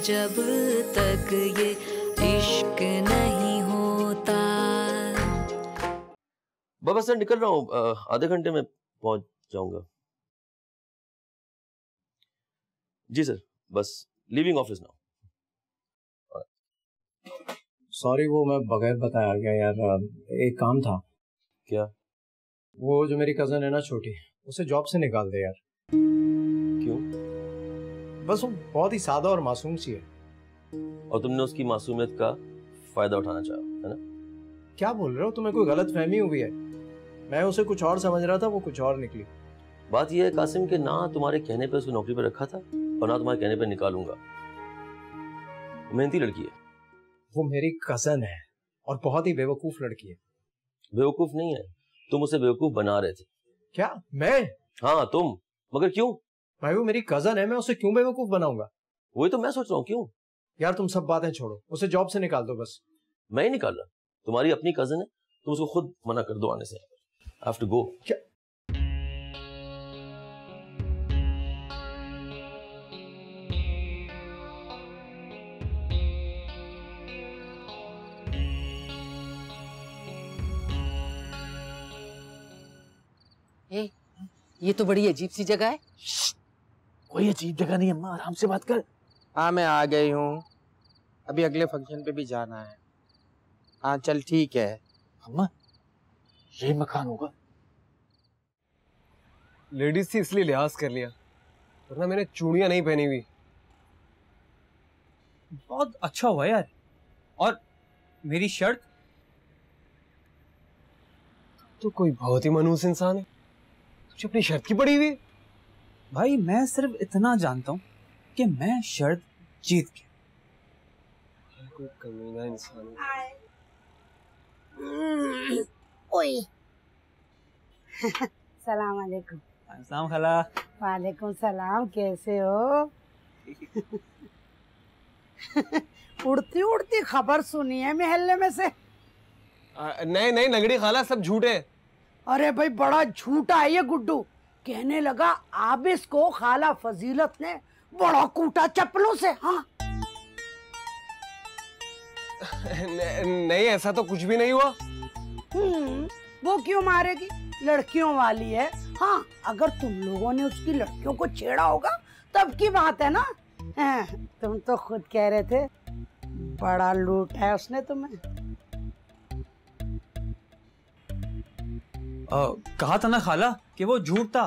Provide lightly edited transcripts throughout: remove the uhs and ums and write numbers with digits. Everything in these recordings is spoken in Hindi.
जब तक ये इश्क नहीं होता। बाबा सर निकल रहा हूँ, आधे घंटे में पहुंच जाऊंगा। जी सर, बस लीविंग ऑफिस नाउ। सॉरी, वो मैं बगैर बताया आ गया यार, एक काम था। क्या? वो जो मेरी कजन है ना छोटी, उसे जॉब से निकाल दे यार। क्यों? बस वो बहुत ही सादा और मासूम सी है। और तुमने उसकी मासूमियत का फायदा उठाना चाहा, है ना? क्या बोल रहे हो, तुम्हें कोई गलत फहमी हुई है? मैं उसे कुछ और समझ रहा था, वो कुछ और निकली। बात यह है कासिम के ना तुम्हारे कहने पे उसको नौकरी पे रखा था और ना तुम्हारे कहने पे निकालूंगा। मेहनती लड़की है। वो मेरी कजन है और बहुत ही बेवकूफ लड़की है। बेवकूफ नहीं है, तुम उसे बेवकूफ बना रहे थे। क्या मैं? हाँ तुम, मगर क्यों? भाई वो मेरी कजन है, मैं उसे क्यों बेवकूफ बनाऊंगा? वही तो मैं सोच रहा हूँ, क्यों? यार तुम सब बातें छोड़ो, उसे जॉब से निकाल दो बस। मैं ही निकाल रहा, तुम्हारी अपनी कजन है, तुम उसको खुद मना कर दो आने से। I have to go. क्या? ये तो बड़ी अजीब सी जगह है। कोई अजीब जगह नहीं अम्मा, आराम से बात कर। हाँ मैं आ गई हूँ, अभी अगले फंक्शन पे भी जाना है। हाँ चल ठीक है। अम्मा ये मकान होगा। लेडीज थी इसलिए लिहाज कर लिया, वरना मैंने चूड़ियां नहीं पहनी हुई। बहुत अच्छा हुआ यार। और मेरी शर्ट? तो कोई बहुत ही मनहूस इंसान है, तुझे अपनी शर्ट की पड़ी हुई। भाई मैं सिर्फ इतना जानता हूँ कि मैं शर्त जीत गया। कोई कमीना इंसान है। ओए सलाम अलैकुम। अस्सलाम खाला। वालेकुम सलाम, कैसे हो? उड़ती उड़ती खबर सुनी है मोहल्ले में से। नहीं नहीं नगड़ी खाला, सब झूठे। अरे भाई बड़ा झूठा है ये गुड्डू। कहने लगा आबिस को खाला फजीलत ने बड़ा कूटा चप्पलों से। हाँ नहीं ऐसा तो कुछ भी नहीं हुआ। वो क्यों मारेगी, लड़कियों वाली है। हाँ अगर तुम लोगों ने उसकी लड़कियों को छेड़ा होगा तब की बात है ना। तुम तो खुद कह रहे थे बड़ा लूट है उसने तुम्हें। कहा था ना खाला कि वो झूठ था।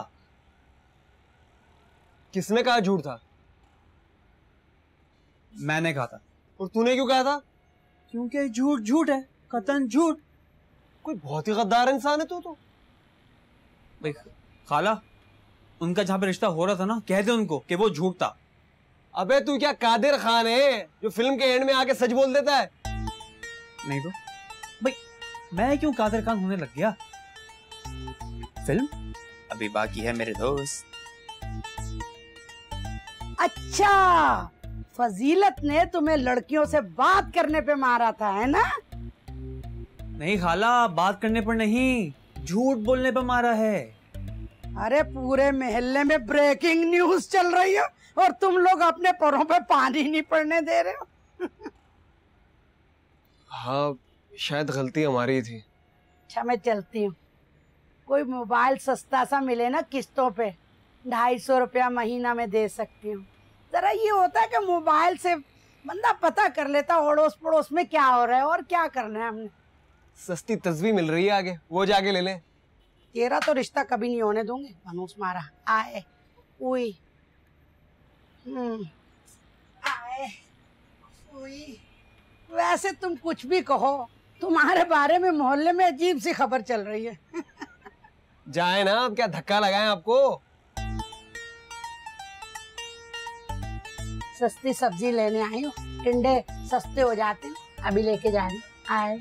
किसने कहा झूठ था? मैंने कहा था। और तूने क्यों कहा था? क्योंकि झूठ झूठ है, कतन झूठ। कोई बहुत ही गद्दार इंसान है तू तो। भाई खाला, उनका जहाँ पे रिश्ता हो रहा था ना, कह दे उनको कि वो झूठ था। अबे तू क्या कादिर खान है जो फिल्म के एंड में आके सच बोल देता है? नहीं तो भाई मैं क्यों कादिर खान होने लग गया? फिल्म अभी बाकी है मेरे दोस्त। अच्छा फजीलत ने तुम्हें लड़कियों से बात करने पे मारा था, है ना? नहीं खाला, बात करने पर नहीं, झूठ बोलने पर मारा है। अरे पूरे मोहल्ले में ब्रेकिंग न्यूज चल रही है और तुम लोग अपने पैरों पे पानी नहीं पड़ने दे रहे हो। हाँ शायद गलती हमारी थी। अच्छा मैं चलती हूँ। कोई मोबाइल सस्ता सा मिले ना किस्तों पे, 250 रुपया महीना में दे सकती हूँ। जरा ये होता है कि मोबाइल से बंदा पता कर लेता अड़ोस पड़ोस में क्या हो रहा है और क्या करना है हमने। सस्ती तस्वीर मिल रही है आगे, वो जाके ले ले। तेरा तो रिश्ता कभी नहीं होने दूंगी। मनूस मारा आए उई आए उई। वैसे तुम कुछ भी कहो, तुम्हारे बारे में मोहल्ले में अजीब सी खबर चल रही है। जाए ना, अब क्या धक्का लगाएं आपको? सस्ती सब्जी लेने आई हूँ, टिंडे सस्ते हो जाते हैं, अभी लेके जा रही। आए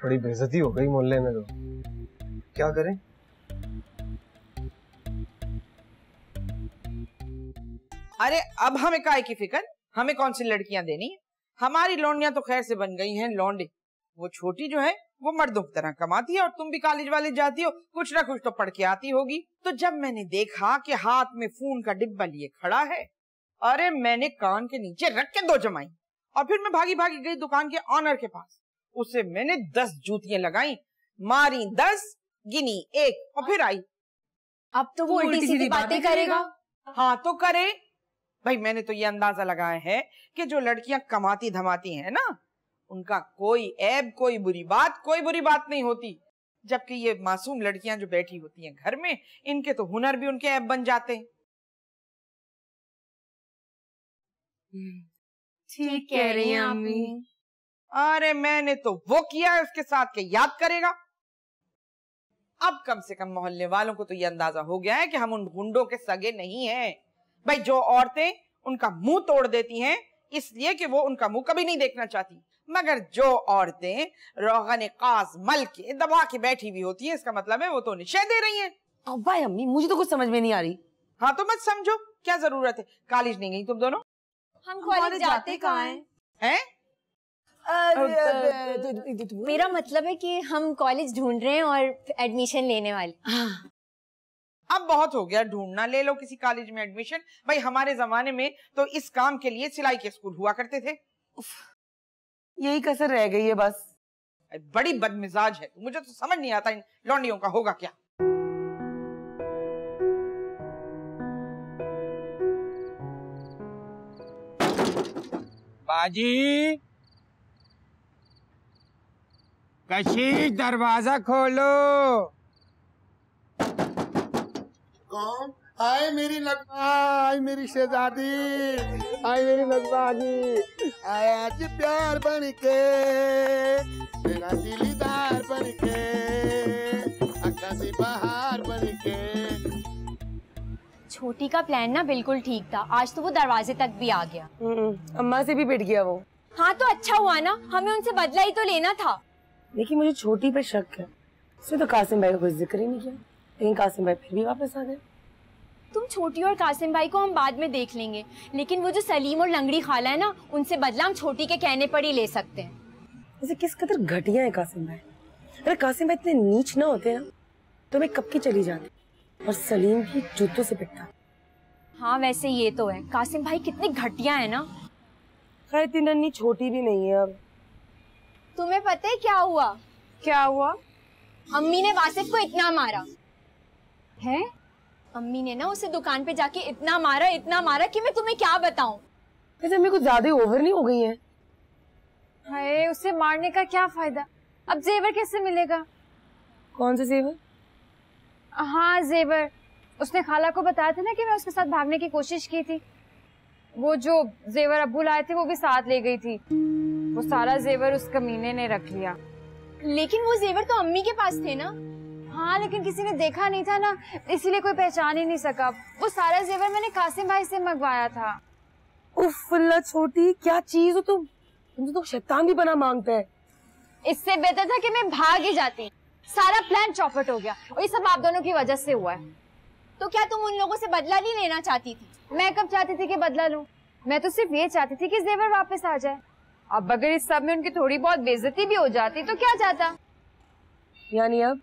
बड़ी बेइज्जती हो गई मोहल्ले में तो। क्या करें? अरे अब हमें काय की फिक्र, हमें कौन सी लड़कियां देनी है? हमारी लौंडियां तो खैर से बन गई हैं लौंडे। वो छोटी जो है वो मर्दों की तरह कमाती है और तुम भी कॉलेज वाले जाती हो, कुछ ना कुछ तो पढ़ के आती होगी। तो जब मैंने देखा कि हाथ में फोन का डिब्बा लिए खड़ा है, अरे मैंने कान के नीचे रख के 2 जमाई और फिर मैं भागी भागी गई दुकान के ऑनर के पास। उसे मैंने 10 जूतियां लगाई, मारी 10, गिनी 1 और फिर आई। अब तो वो उल्टी सीधी बातें करेगा। हाँ तो करे भाई। मैंने तो ये अंदाजा लगाया है कि जो लड़कियां कमाती धमाती हैं ना, उनका कोई ऐब, कोई बुरी बात नहीं होती, जबकि ये मासूम लड़कियां जो बैठी होती हैं घर में, इनके तो हुनर भी उनके ऐब बन जाते हैं। ठीक कह रही हैं अम्मी। अरे मैंने तो वो किया है उसके साथ के याद करेगा। अब कम से कम मोहल्ले वालों को तो ये अंदाजा हो गया है कि हम उन गुंडों के सगे नहीं हैं। भाई जो औरतें उनका मुंह तोड़ देती हैं इसलिए कि वो उनका मुंह कभी नहीं देखना चाहती, मगर जो औरतें रोगन काज मल के दबा के बैठी हुई होती हैं, इसका मतलब है वो तो निश्चय दे रही हैं। अब्बा अम्मी मुझे तो कुछ समझ में नहीं आ रही। हाँ तो मत समझो, क्या जरूरत है। कॉलेज नहीं गई तुम दोनों? हम कॉलेज जाते कहाँ हैं? मेरा मतलब है कि हम कॉलेज ढूंढ रहे हैं और एडमिशन लेने वाले। अब बहुत हो गया ढूंढना, ले लो किसी कॉलेज में एडमिशन। भाई हमारे जमाने में तो इस काम के लिए सिलाई के स्कूल हुआ करते थे। यही कसर रह गई है बस। बड़ी बदमिजाज है, मुझे तो समझ नहीं आता इन लौंडियों का होगा क्या। बाजी कशी, दरवाजा खोलो। कौन? आए मेरी नगमा, आए मेरी शहजादी, आए मेरी नगमानी, आए आज प्यार बन के, मेरा दिलदार बन के, आकाशी बहार बन के। छोटी का प्लान ना बिल्कुल ठीक था, आज तो वो दरवाजे तक भी आ गया। अम्मा से भी पिट गया वो। हाँ तो अच्छा हुआ ना, हमें उनसे बदला ही तो लेना था। लेकिन मुझे छोटी पे शक है, उसने तो कासिम भाई का कुछ जिक्र ही नहीं किया, लेकिन कासिम भाई फिर भी वापस आ गए। तुम छोटी और कासिम भाई को हम बाद में देख लेंगे, लेकिन वो जो सलीम और लंगड़ी खाला है ना, उनसे बदला हम छोटी के कहने पर ही ले सकते हैं। वैसे किस कदर घटिया है कासिम भाई। अरे कासिम भाई इतने नीच ना होते ना तो मैं कब की चली जाती और सलीम भी जूतों से पिटता। हाँ वैसे ये तो है, कासिम भाई कितने घटिया है ना। खैर इतनी नन्ही छोटी भी नहीं है अब। तुम्हें पता है क्या हुआ? क्या हुआ? अम्मी ने वासिफ को इतना मारा है। अम्मी ने ना उसे दुकान पे जाके इतना मारा कि मैं तुम्हें क्या बताऊं। वैसे अम्मी कुछ ज्यादा ओवर नहीं हो गई है? हाय, उसे मारने का क्या फायदा? अब जेवर कैसे मिलेगा? कौन से जेवर? हाँ जेवर, उसने खाला को बताया था ना कि मैं उसके साथ भागने की कोशिश की थी। वो जो जेवर अब्बू लाए थे वो भी साथ ले गई थी। वो सारा जेवर उस कमीने ने रख लिया। लेकिन वो जेवर तो अम्मी के पास थे ना। हाँ लेकिन किसी ने देखा नहीं था ना, इसीलिए कोई पहचान ही नहीं सका। वो सारा जेवर मैंने कासिम भाई से मंगवाया था। उफ अल्लाह छोटी, क्या चीज हो तुम तो शैतान भी बना मांगता है। इससे बेहतर था कि मैं भाग ही जाती। सारा प्लान चौपट हो गया और ये सब आप दोनों की वजह से हुआ है। तो क्या तुम उन लोगों से बदला नहीं लेना चाहती थी? मैं कब चाहती थी कि बदला लूं? मैं तो सिर्फ ये चाहती थी कि जेवर वापस आ जाए। अब अगर इस सब में उनकी थोड़ी बहुत बेइज्जती भी हो जाती तो क्या जाता। यानी अब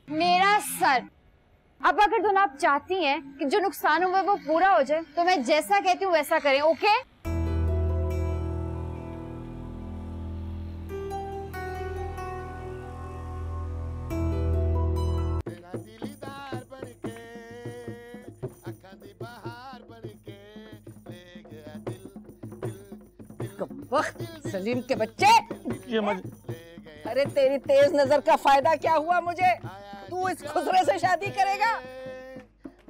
मेरा सर। अब अगर दोनों आप चाहती हैं कि जो नुकसान हुआ वो पूरा हो जाए तो मैं जैसा कहती हूँ वैसा करें, ओके? वक्त सलीम के बच्चे। अरे तेरी तेज नजर का फायदा क्या हुआ मुझे? तू इस खुसरे से शादी करेगा?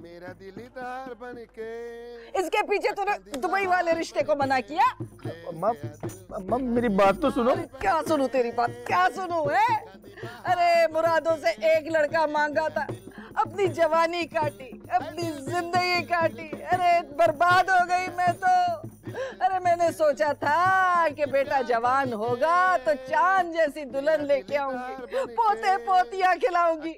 मेरा दिलदार बनके। इसके पीछे तूने दुबई वाले रिश्ते को मना किया। अम्मा मेरी बात तो सुनो। क्या सुनूं तेरी बात, क्या सुनूं है? अरे मुरादों से एक लड़का मांगा था, अपनी जवानी काटी, अपनी जिंदगी काटी। अरे बर्बाद हो गई मैं तो। अरे मैंने सोचा था कि बेटा जवान होगा तो चांद जैसी दुल्हन लेके आऊंगी, पोते पोतियां खिलाऊंगी।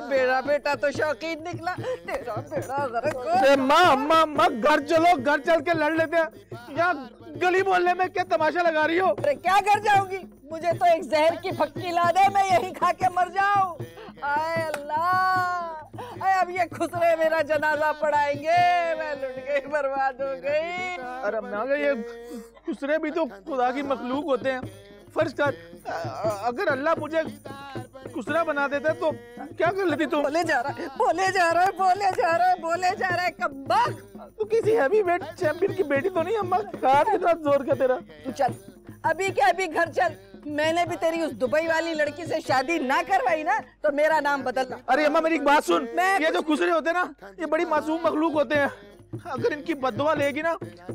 मेरा बेटा तो शौकीन निकला, तेरा बेटा गर्क। माँ घर चलो, घर चल के लड़ लेते हैं। यहाँ गली मोहल्ले में क्या तमाशा लगा रही हो? अरे क्या कर जाऊंगी, मुझे तो एक जहर की फक्की ला दे, मैं यही खा के मर जाऊं। आए अल्लाह, आए अब ये खुसरे मेरा जनाजा पढ़ाएंगे, मैं लुट गई, बर्बाद हो गई। अरे मैं ये खुसरे भी तो खुदा की मखलूक होते हैं। फर्ज कर अगर अल्लाह मुझे खुसरा बना देता तो क्या कर लेती तुम? बोले जा रहा है, बोले जा रहा है, बोले जा रहा है, बोले जा रहा है कब्बक। तू किसी हैवी वेट चैंपियन की बेटी तो नहीं? अम्मा कहाँ कितना जोर का तेरा। तू चल अभी के अभी घर चल। मैंने भी तेरी उस दुबई वाली लड़की से शादी ना करवाई ना तो मेरा नाम बदलना। अरे अम्मा मेरी एक बात सुन, ये जो खुसरे होते हैं ना, ये बड़ी मासूम मखलूक होते हैं। अगर इनकी बददुआ लेगी ना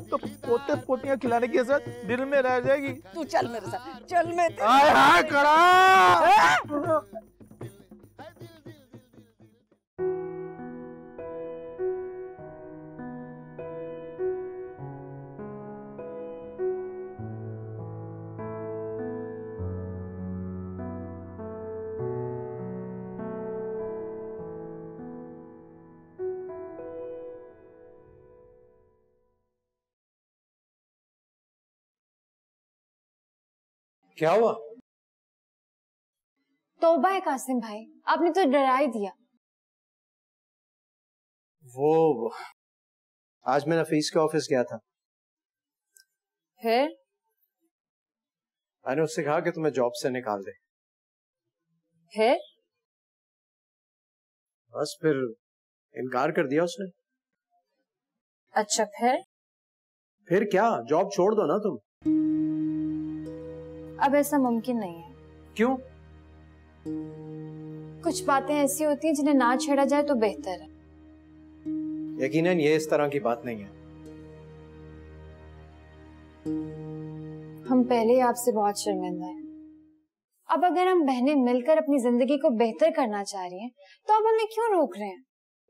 तो पोते पोतियां खिलाने की असर दिल में रह जाएगी। तू चल मेरे साथ, चल मैं हाय हाय करा। क्या हुआ? तौबा है कासिम भाई, आपने तो डरा ही दिया। वो आज मैं नफीस के ऑफिस गया था। फिर मैंने उससे कहा कि तुम्हें जॉब से निकाल दे। फिर बस फिर इनकार कर दिया उसने। अच्छा फिर क्या, जॉब छोड़ दो ना तुम। अब ऐसा मुमकिन नहीं है। क्यों? कुछ बातें ऐसी होती हैं जिन्हें ना छेड़ा जाए तो बेहतर है। यकीनन ये इस तरह की बात नहीं है। हम पहले ही आपसे बहुत शर्मिंदा हैं। अब अगर हम बहनें मिलकर अपनी जिंदगी को बेहतर करना चाह रही हैं तो अब हमें क्यों रोक रहे हैं?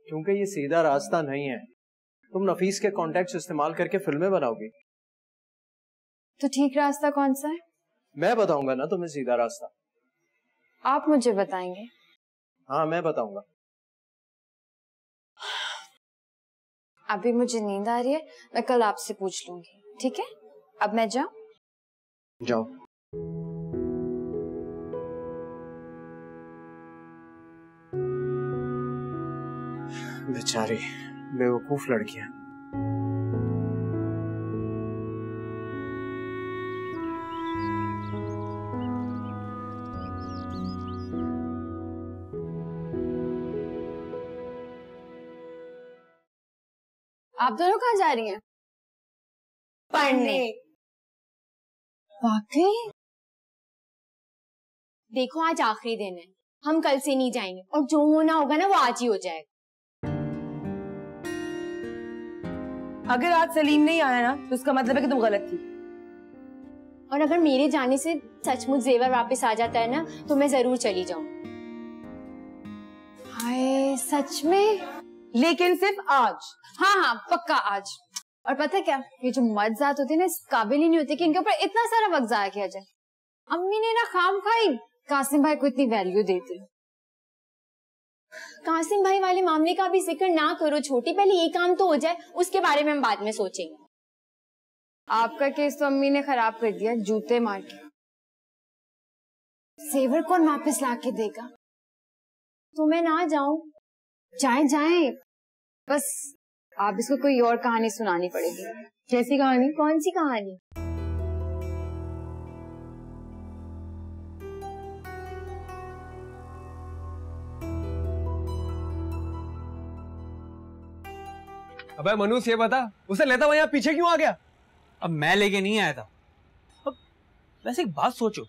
क्योंकि ये सीधा रास्ता नहीं है। तुम नफीस के कॉन्टेक्ट्स इस्तेमाल करके फिल्में बनाओगी। तो ठीक रास्ता कौन सा है? मैं बताऊंगा ना तुम्हें सीधा रास्ता। आप मुझे बताएंगे? हाँ मैं बताऊंगा। अभी मुझे नींद आ रही है, मैं कल आपसे पूछ लूंगी। ठीक है, अब मैं जाऊं? जाओ। बेचारी बेवकूफ लड़कियां। आप दोनों कहाँ जा रही हैं? पढ़ने। वाकई? देखो आज आखिरी दिन है, हम कल से नहीं जाएंगे और जो होना होगा ना वो आज ही हो जाएगा। अगर आज सलीम नहीं आया ना तो उसका मतलब है कि तुम गलत थी। और अगर मेरे जाने से सचमुच जेवर वापस आ जाता है ना तो मैं जरूर चली जाऊं। हाय सच में? लेकिन सिर्फ आज। हाँ पक्का आज। और पता है क्या, ये जो मर्द जात होती है ना, इस काबिल ही नहीं होती कि इनके ऊपर इतना सारा वक्त जाया किया जाए। अम्मी ने ना खाम खाई कासिम भाई को इतनी वैल्यू देती। कासिम भाई वाले मामले का भी जिक्र ना करो छोटी, पहले ये काम तो हो जाए, उसके बारे में हम बाद में सोचेंगे। आपका केस तो अम्मी ने खराब कर दिया जूते मार के। सेवर कौन वापस ला के देगा? तो मैं ना जाऊं? जाएं बस आप इसको कोई और कहानी सुनानी पड़ेगी। कैसी कहानी? कौन सी कहानी? अबे मनुष्य ये बता, उसे लेता हुआ यहाँ पीछे क्यों आ गया? अब मैं लेके नहीं आया था। अब वैसे एक बात सोचो,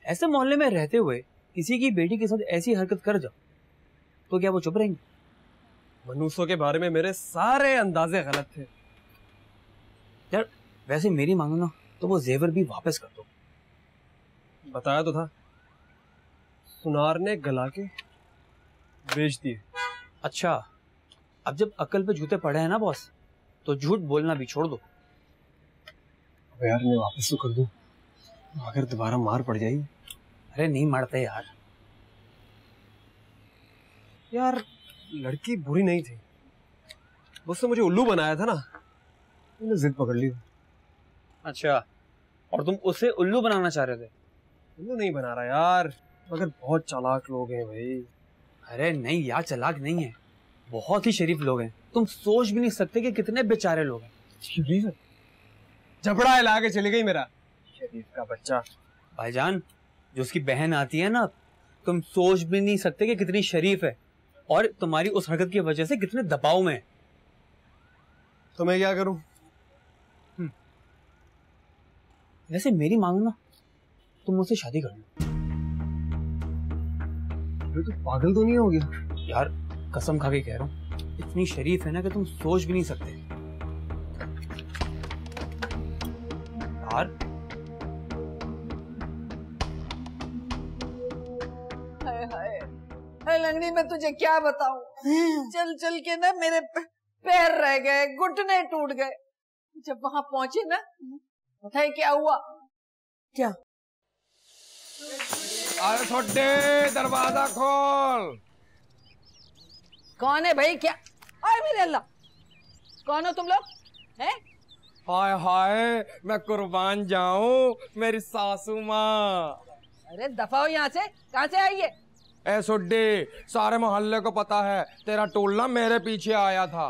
ऐसे मोहल्ले में रहते हुए किसी की बेटी के साथ ऐसी हरकत कर जाओ तो क्या वो चुप रहेंगे? मनुष्यों के बारे में मेरे सारे अंदाजे गलत थे यार। वैसे मेरी मानो ना तो वो जेवर भी वापस कर दो। बताया तो था, सुनार ने गला के बेच दिए। अच्छा, अब जब अकल पे जूते पड़े हैं ना बॉस, तो झूठ बोलना भी छोड़ दो। यार मैं वापस तो कर दूं, अगर दोबारा मार पड़ जाएगी। अरे नहीं मारते यार। यार लड़की बुरी नहीं थी, उसने मुझे उल्लू बनाया था ना, मैंने जिद पकड़ ली। अच्छा, और तुम उसे उल्लू बनाना चाह रहे थे? उल्लू नहीं बना रहा यार, मगर बहुत चालाक लोग हैं भाई। अरे नहीं यार, चालाक नहीं है, बहुत ही शरीफ लोग हैं। तुम सोच भी नहीं सकते कि कितने बेचारे लोग हैं। शरीफ? जबड़ा हिला के चली गई मेरा शरीफ का बच्चा। भाईजान, जो उसकी बहन आती है ना, तुम सोच भी नहीं सकते कि कितनी शरीफ है और तुम्हारी उस हरकत की वजह से कितने दबाव में है। तो मैं क्या करूं? वैसे मेरी मांगो ना, तुम मुझसे शादी कर लो। तो पागल तो नहीं हो गया? यार कसम खा के कह रहा हूँ, इतनी शरीफ है ना कि तुम सोच भी नहीं सकते। यार हाय हाय हाय लंगड़ी, मैं तुझे क्या बताऊं, चल चल के ना मेरे पैर रह गए, घुटने टूट गए। जब वहां पहुंचे ना, पता है क्या हुआ? क्या? अरे छोटे, दरवाजा खोल। कौन है भाई? क्या? अरे मेरे अल्लाह, कौन हो तुम लोग? हैं? हाय हाय, मैं कुर्बान जाऊं मेरी सासू माँ। अरे दफा हो यहाँ से, कहाँ से आई है? ए सुड्डी, सारे मोहल्ले को पता है तेरा टोलना मेरे पीछे आया था।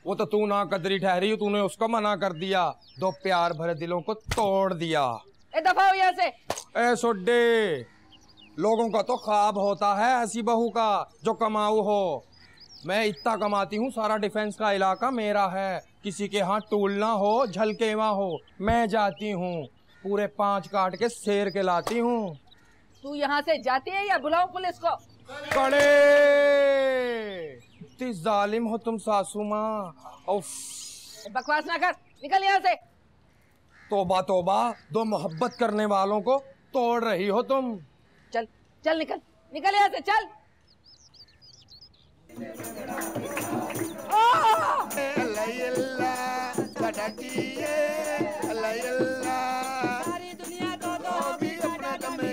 वो तो तू ना कदरी ठहरी, तूने उसको मना कर दिया, दो प्यार भरे दिलों को तोड़ दिया। ए दफा हो यहाँ से। ए सुड्डी, लोगों का तो ख्वाब होता है ऐसी बहू का जो कमाऊ हो। मैं इतना कमाती हूँ, सारा डिफेंस का इलाका मेरा है, किसी के हाथ टूलना हो, झलकेवा हो, मैं जाती हूँ, पूरे 5 काट के सेर के लाती हूँ। तू यहाँ से जाती है या बुलाऊं पुलिस को? कड़े, इतनी जालिम हो तुम सासू माँ। बकवास ना कर, निकल यहाँ से। तोबा तोबा, दो मोहब्बत करने वालों को तोड़ रही हो तुम। चल चल, निकल निकल यहाँ से, चल। सारी दुनिया को भी अपना दम में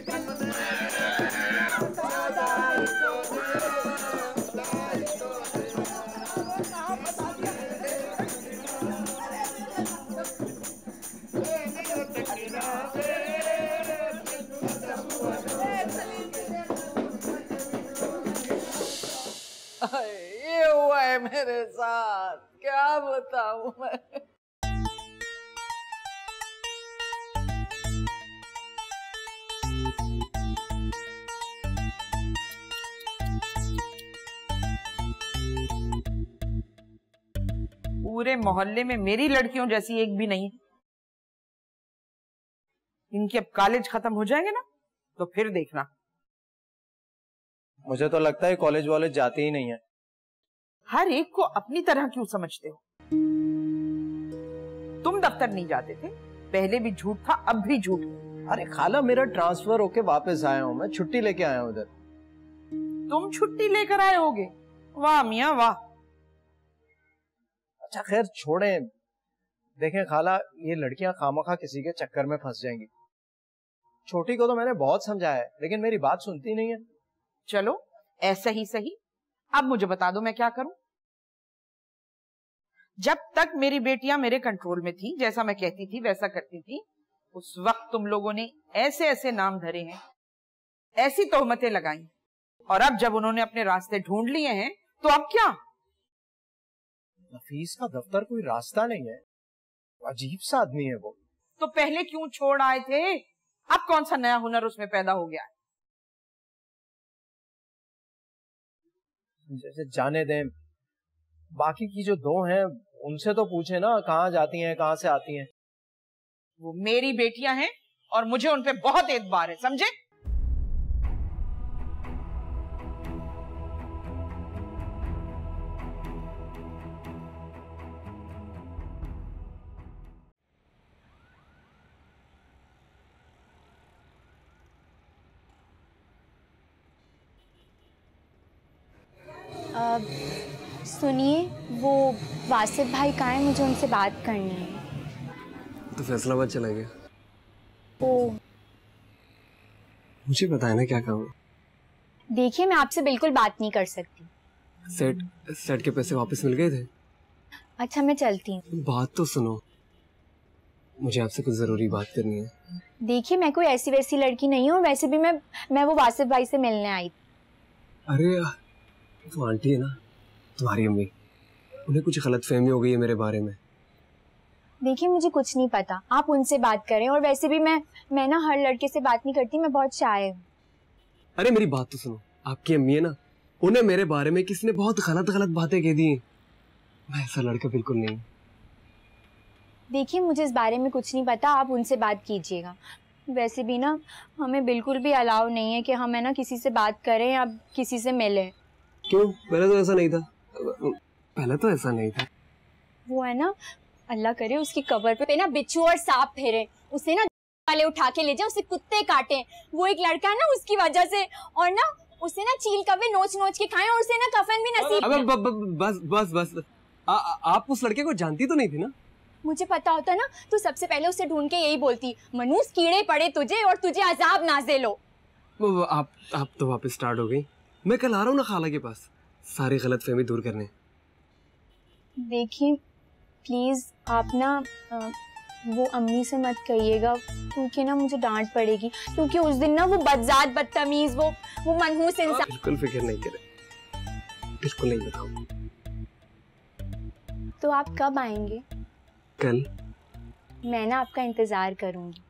ये हुआ है मेरे साथ, क्या बताऊं मैं। पूरे मोहल्ले में मेरी लड़कियों जैसी एक भी नहीं। इनके अब कॉलेज खत्म हो जाएंगे ना, तो फिर देखना। मुझे तो लगता है कॉलेज वाले जाते ही नहीं है। हर एक को अपनी तरह क्यों समझते हो? तुम दफ्तर नहीं जाते थे, पहले भी झूठ था, अब भी झूठ। अरे खाला, मेरा ट्रांसफर होके वापस आया हूँ, मैं छुट्टी लेके आया हूँ इधर। तुम छुट्टी लेकर आए होगे? वाह मियाँ वाह। अच्छा खैर छोड़ें, देखें खाला, ये लड़कियां खामखा किसी के चक्कर में फंस जाएंगी। छोटी को तो मैंने बहुत समझाया है, लेकिन मेरी बात सुनती नहीं है। चलो ऐसा ही सही, अब मुझे बता दो मैं क्या करूं। जब तक मेरी बेटियां मेरे कंट्रोल में थी, जैसा मैं कहती थी वैसा करती थी, उस वक्त तुम लोगों ने ऐसे ऐसे नाम धरे हैं, ऐसी तोहमतें लगाई, और अब जब उन्होंने अपने रास्ते ढूंढ लिए हैं, तो अब क्या? नफीस का दफ्तर कोई रास्ता नहीं है, अजीब सा आदमी है वो। तो पहले क्यों छोड़ आए थे? अब कौन सा नया हुनर उसमें पैदा हो गया है? जैसे जाने दें, बाकी की जो दो हैं उनसे तो पूछे ना, कहाँ जाती हैं, कहाँ से आती हैं। वो मेरी बेटियां हैं और मुझे उन पे बहुत एतबार है, समझे? सुनिए, वो वासिफ भाई कहाँ है? मुझे उनसे बात करनी है। तो फैसलाबाद चला गया। ओ, मुझे बताया ना क्या काम है। देखिए मैं आपसे बिल्कुल बात नहीं कर सकती। सेट के पैसे वापस मिल गए थे? अच्छा मैं चलती हूँ। बात तो सुनो, मुझे आपसे कुछ जरूरी बात करनी है। देखिए मैं कोई ऐसी वैसी लड़की नहीं हूँ, वैसे भी मैं वो वासिफ भाई से मिलने आई। अरे तो आंटी है ना तुम्हारी अम्मी, उन्हें कुछ गलतफहमी हो गई है मेरे बारे में। देखिए मुझे कुछ नहीं पता, आप उनसे बात करें। और वैसे भी मैं ना हर लड़के से बात नहीं करती, मैं बहुत शाय हूँ। अरे मेरी बात तो सुनो, आपकी अम्मी है ना, उन्हें मेरे बारे में किसी ने बहुत गलत बातें कह दी हैं। मैं ऐसा लड़का बिल्कुल नहीं। देखिए मुझे इस बारे में कुछ नहीं पता, आप उनसे बात कीजिएगा। वैसे भी ना हमें बिल्कुल भी अलाउ नहीं है कि हम है ना किसी से बात करें या किसी से मिलें। क्यों? पहले तो ऐसा नहीं था। पहले तो ऐसा नहीं था। वो है ना, अल्लाह करे उसकी कब्र पे ना बिच्छू और सांप फेरे, उसे ना वाले उठा के ले जाए, उसे कुत्ते काटे। वो एक लड़का है ना उसकी वजह से, और ना उसे ना चील कव्वे नोच नोच के खाएं और उसे ना कफन भी नसीब। अबे बस आप उस लड़के को जानती तो नहीं थी ना? मुझे पता होता ना तो सबसे पहले उसे ढूंढ के यही बोलती, मनूस कीड़े पड़े तुझे और तुझे अजाब नाज़िल हो। आप तो वापस स्टार्ट हो गई। मैं कल आ रहा हूँ ना खाला के पास, सारी गलतफहमी दूर करने। देखिए प्लीज आप ना वो अम्मी से मत कहिएगा, क्योंकि ना मुझे डांट पड़ेगी, क्योंकि उस दिन ना वो बदजात बदतमीज वो मनहूस इंसान। बिल्कुल फिक्र नहीं करे, बिल्कुल नहीं बताऊँ। तो आप कब आएंगे? कल। मैं ना आपका इंतजार करूंगी।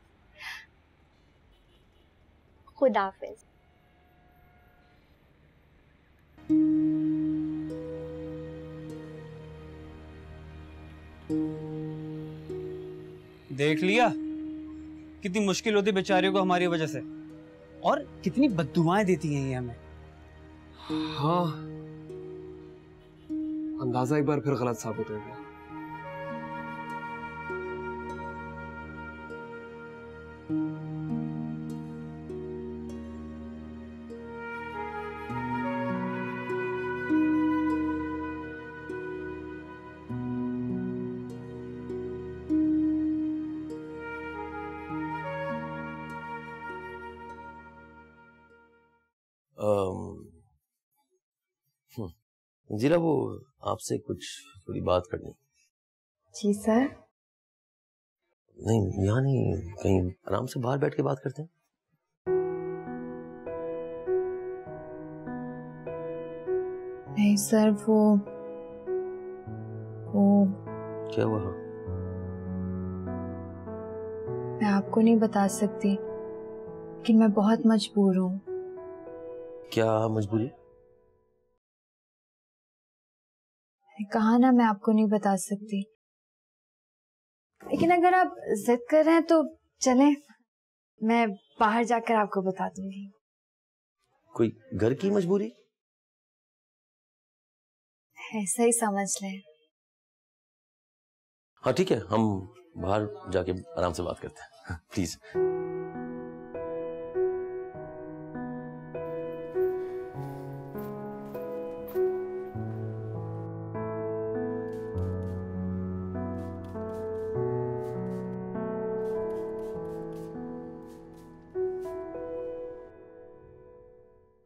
खुदा हाफिज। देख लिया कितनी मुश्किल होती बेचारियों को हमारी वजह से, और कितनी बद्दुआएं देती हैं ये हमें। हाँ, अंदाजा एक बार फिर गलत साबित हो गया। जीरा, वो आपसे कुछ थोड़ी बात करनी। जी सर। नहीं यहाँ नहीं, कहीं आराम से बाहर बैठ के बात करते हैं। नहीं सर, वो क्या हुआ? मैं आपको नहीं बता सकती, कि मैं बहुत मजबूर हूँ। क्या मजबूरी? कहा ना मैं आपको नहीं बता सकती, लेकिन अगर आप जिद कर रहे हैं तो चलें, मैं बाहर जाकर आपको बता दूंगी। कोई घर की मजबूरी? ऐसा ही समझ लें। हाँ ठीक है, हम बाहर जाके आराम से बात करते हैं, प्लीज।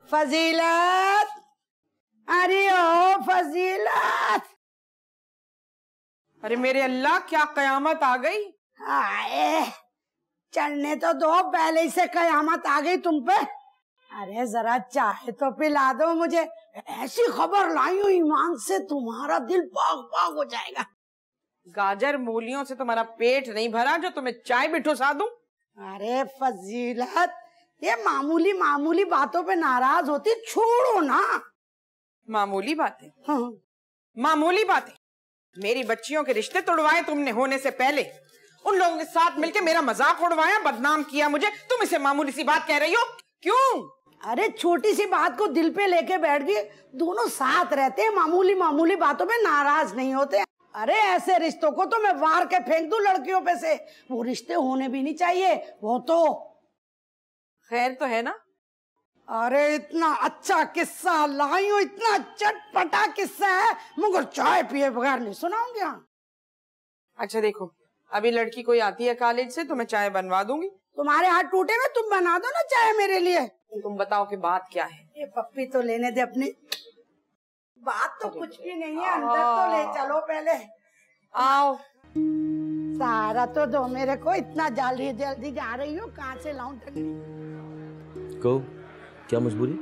फजीलत, अरे ओ फजीलत। अरे मेरे अल्लाह, क्या कयामत आ गई। आए, चढ़ने तो दो, पहले ही से कयामत आ गई तुम पे। अरे जरा चाय तो पिला दो मुझे, ऐसी खबर लाई हूँ ईमान से तुम्हारा दिल पाग पाग हो जाएगा। गाजर मूलियों से तुम्हारा पेट नहीं भरा जो तुम्हें चाय भी ठुसा दूं? अरे फजीलत, ये मामूली मामूली बातों पे नाराज होती, छोड़ो ना। मामूली बातें? हाँ। मामूली बातें? मेरी बच्चियों के रिश्ते तोड़वाए तुमने होने से पहले, उन लोगों के साथ मिलके मेरा मजाक उड़वाया, बदनाम किया मुझे, तुम इसे मामूली सी बात कह रही हो? क्यों? अरे छोटी सी बात को दिल पे लेके बैठ गई। दोनों साथ रहते हैं, मामूली मामूली बातों पे नाराज नहीं होते। अरे ऐसे रिश्तों को तो मैं वार के फेंक दूं लड़कियों पे से, वो रिश्ते होने भी नहीं चाहिए। वो तो खैर तो है ना? अरे इतना अच्छा किस्सा लाई हूं, इतना चटपटा किस्सा है, मगर चाय पिए बगैर नहीं सुनाऊंगी। अच्छा देखो, अभी लड़की कोई आती है कॉलेज से तो मैं चाय बनवा दूंगी। तुम्हारे हाथ टूटे में तुम बना दो ना चाय मेरे लिए। तुम बताओ कि बात क्या है। ये पप्पी तो लेने दे अपनी। बात तो कुछ भी नहीं है, अंदर तो ले चलो पहले। आओ। सारा तो दो मेरे को, इतना जल्दी जा रही हो, कहाँ से लाऊं टंगड़ी। कहो, क्या मजबूरी?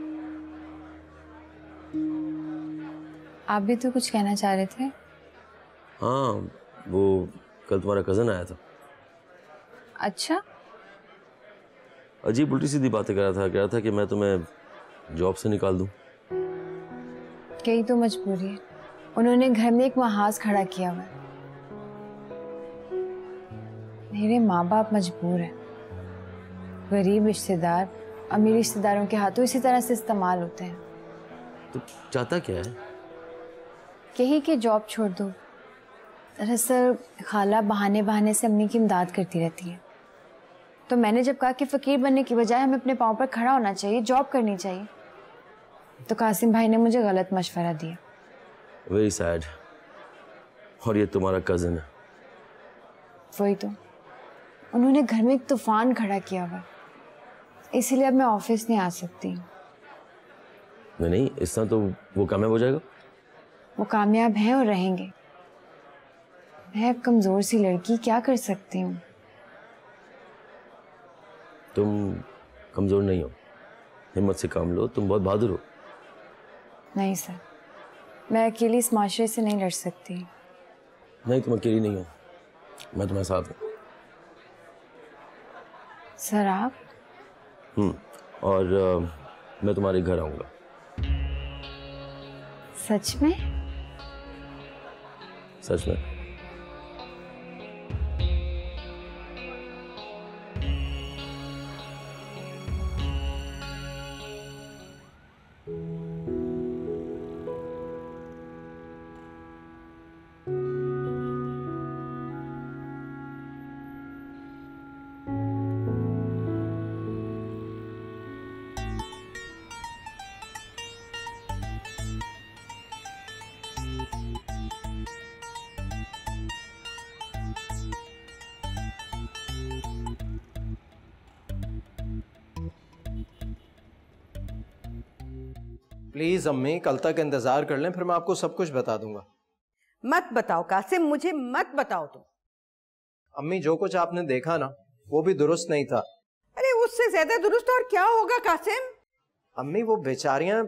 आप भी तो कुछ कहना चाह रहे थे। हाँ, वो कल तुम्हारा कजन आया था। अच्छा, अजीब उल्टी सीधी बातें कर रहा था कि मैं तुम्हें जॉब से निकाल दूं। यही तो मजबूरी है, उन्होंने घर में एक महाज खड़ा किया हुआ है। मेरे माँ बाप मजबूर हैं। गरीब रिश्तेदार अमीर रिश्तेदारों के हाथों इसी तरह से इस्तेमाल होते हैं। तो चाहता क्या है? यही कि जॉब छोड़ दो। दरअसल खाला बहाने बहाने से अम्मी की इमदाद करती रहती है, तो मैंने जब कहा कि फकीर बनने की बजाय हमें अपने पाँव पर खड़ा होना चाहिए, जॉब करनी चाहिए, तो कासिम भाई ने मुझे गलत मशवरा दिया। Very sad. और ये तुम्हारा कजन है? वही तो, उन्होंने घर में एक तूफान खड़ा किया हुआ, इसीलिए अब मैं ऑफिस नहीं आ सकती। नहीं, इस तरह तो वो कामयाब हो जाएगा। वो कामयाब हैं और रहेंगे। मैं अब कमजोर सी लड़की क्या कर सकती हूँ। तुम कमजोर नहीं हो, हिम्मत से काम लो, तुम बहुत बहादुर हो। नहीं सर, मैं अकेली इस माशरे से नहीं लड़ सकती। नहीं, तुम अकेली नहीं हो, मैं तुम्हारे साथ हूँ। सर आप? और मैं तुम्हारे घर आऊंगा। सच में? सच में। प्लीज अम्मी, कल तक इंतजार कर लें, फिर मैं आपको सब कुछ बता दूंगा। मत बताओ कासिम, मुझे मत बताओ तुम। अम्मी, जो कुछ आपने देखा ना, वो भी दुरुस्त नहीं था। अरे उससे ज्यादा दुरुस्त और क्या होगा कासिम? अम्मी, वो बेचारियां,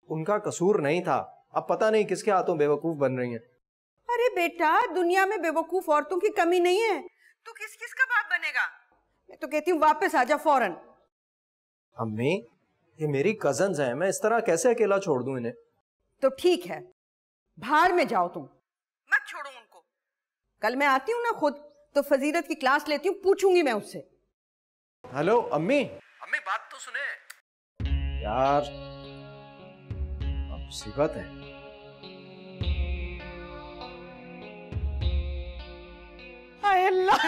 उनका कसूर नहीं था। अब पता नहीं किसके हाथों बेवकूफ बन रही हैं। अरे बेटा, दुनिया में बेवकूफ औरतों की कमी नहीं है। तू किस किस का बाप बनेगा? मैं तो कहती हूँ वापस आ जा फौरन। अम्मी, ये मेरी कजन्स हैं, मैं इस तरह कैसे अकेला छोड़ दूं इन्हें? तो ठीक है, बाहर में जाओ तुम, मत छोड़ो उनको। कल मैं आती हूँ ना खुद, तो फजीलत की क्लास लेती हूँ, पूछूंगी मैं उससे। हेलो अम्मी। अम्मी, बात तो सुने यार, मुसीबत है। हाय अल्लाह।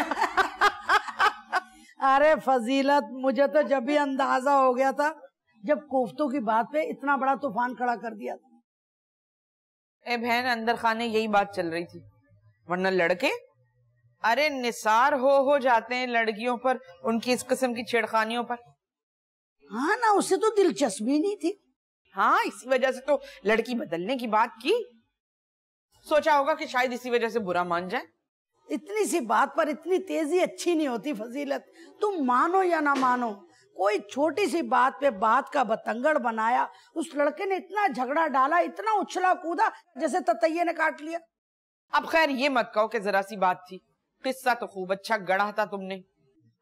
अरे फजीलत, मुझे तो जब भी अंदाजा हो गया था जब कोफ्तों की बात पे इतना बड़ा तूफान खड़ा कर दिया था। ए बहन, अंदर खाने यही बात चल रही थी, वरना लड़के अरे निसार हो जाते हैं लड़कियों पर, उनकी इस किस्म की छेड़खानियों पर। हाँ ना, उसे तो दिलचस्पी नहीं थी। हाँ, इसी वजह से तो लड़की बदलने की बात की। सोचा होगा कि शायद इसी वजह से बुरा मान जाए। इतनी सी बात पर इतनी तेजी अच्छी नहीं होती फजीलत। तुम मानो या ना मानो, कोई छोटी सी बात पे बात का बतंगड़ बनाया, उस लड़के ने इतना झगड़ा डाला, इतना उछला कूदा जैसे ततैये ने काट लिया। अब खैर ये मत कहो कि जरा सी बात थी, किस्सा तो खूब अच्छा गढ़ा था तुमने।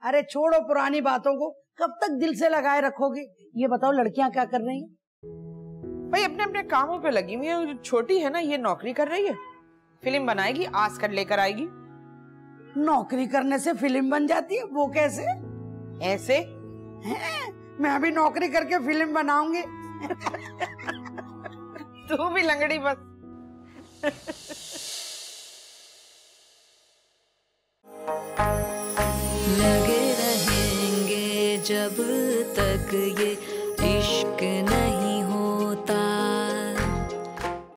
अरे छोड़ो पुरानी बातों को, कब तक दिल से लगाए रखोगे? ये बताओ, लड़कियां क्या कर रही हैं? भाई अपने अपने कामों पे लगी हुई है। छोटी है ना, ये नौकरी कर रही है, फिल्म बनाएगी, आस्कर लेकर आएगी। नौकरी करने से फिल्म बन जाती है? वो कैसे? ऐसे हैं? मैं भी नौकरी करके फिल्म बनाऊंगी। तू भी लंगड़ी बस। लगे रहेंगे जब तक ये